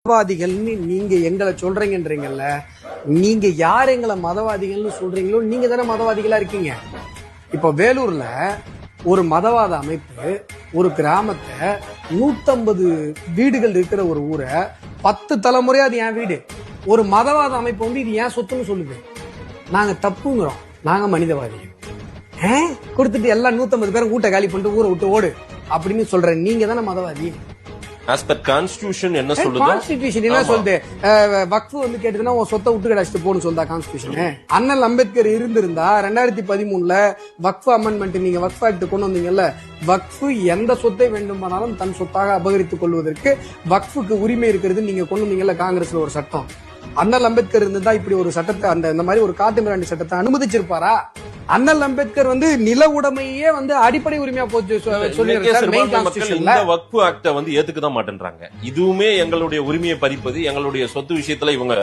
மதவாதிகள்னு நீங்க எங்களை சொல்றீங்கன்றீங்கல்ல, நீங்க யார் எங்களை மதவாதிகள்னு சொல்றீங்களோ நீங்க தானே மதவாதிகளா இருக்கீங்க. இப்ப வேலூர்ல ஒரு மதவாத அமைப்பு ஒரு கிராமத்தை 150 வீடுகள் இருக்கிற ஒரு ஊரை 10 தலைமுறையா அது என் வீடு, ஒரு மதவாத அமைப்பு வந்து இது ஏன் சொத்துன்னு சொல்லுது. நாங்க தப்புங்கிறோம், நாங்க மனிதவாதிகள். கொடுத்துட்டு எல்லாம் 150 பேரும் ஊட்ட காலி பண்ணிட்டு ஊரை விட்டு ஓடு அப்படின்னு சொல்ற நீங்க தானே மதவாதி. As per constitution என்ன சொல்லுது? கான்ஸ்டிடியூஷன் என்ன சொல்லுது? வக்ஃப் வந்து கேட்டதுன்னா உன் சொத்தை விட்டு கடாச்சிட்டு போன்னு சொல்லுதா கான்ஸ்டிடியூஷன்? அண்ணல் அம்பேத்கர் இருந்திருந்தா 2013 வக்ஃப் அமெண்ட்மெண்ட் நீங்க வக்ஃப் ஆக்ட் கொண்டு வந்தீங்கல்ல, வக்ஃப் எந்த சொத்தை வேண்டுமானாலும் தன் சொத்தாக அபகரித்துக் கொள்வதற்கு வக்ஃபுக்கு உரிமை இருக்கிறது நீங்க கொண்டு வந்தீங்கல்ல காங்கிரஸ்ல ஒரு சட்டம். அண்ணல் அம்பேத்கர் இருந்திருந்தா இப்படி ஒரு சட்டத்தை இந்த மாதிரி ஒரு காட்டு மிராண்டி சட்டத்தை அனுமதிச்சிருப்பாரா? அண்ணல் அம்பேத்கர் வந்து நில உடைமையே வந்து அடிப்படை உரிமையா போச்சு இந்த வக்ஃப் ஆக்ட வந்து ஏத்துக்கதான் மாட்டேன்றாங்க. இதுவுமே எங்களுடைய உரிமையை பறிப்பது, எங்களுடைய சொத்து விஷயத்துல இவங்க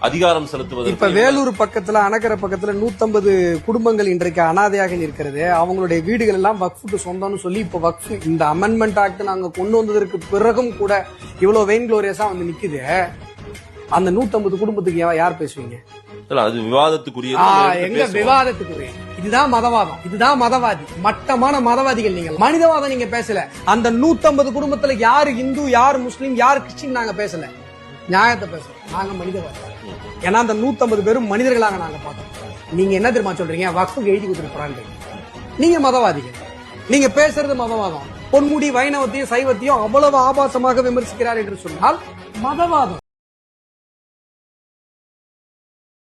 அதிகாரம் செலுத்துவது. இப்ப வேலூர் பக்கத்துல அணக்கரை பக்கத்துல 150 குடும்பங்கள் இன்றைக்கு அனாதையாக நிற்கிறது. அவங்களுடைய வீடுகள் எல்லாம் வக்ஃபுக்கு சொந்தம்னு சொல்லி இப்ப வக்ஃப் இந்த அமெண்ட்மெண்ட் ஆக்ட் நாங்க கொண்டு வந்ததற்கு பிறகும் கூட இவ்வளவு வெயின் குளோரியஸா வந்து நிக்குது. அந்த 150 குடும்பத்துக்கு யார் பேசுவீங்க? அது விவாதத்துக்குரிய எங்க விவாதத்துக்குரிய? இதுதான் மதவாதம், இதுதான் மதவாதி. மட்டமான மதவாதிகள் நீங்க. மனிதவாதம் நீங்க பேசல. அந்த 150 குடும்பத்துல யாரு இந்து, யார் முஸ்லீம், யார் கிறிஸ்டின் நாங்க பேசல. நியாயத்தை பேசல. நாங்க மனிதவாதி. ஏன்னா அந்த 150 பேரும் மனிதர்களாக நாங்க பார்த்தோம். நீங்க என்ன தெரியுமா சொல்றீங்க? வக்ஃபுக்கு எழுதி கொடுத்துருப்பாங்க. நீங்க மதவாதிகள். நீங்க பேசுறது மதவாதம். பொன்முடி வைணவத்தையும் சைவத்தையும் அவ்வளவு ஆபாசமாக விமர்சிக்கிறார் என்று சொன்னால் மதவாதம்.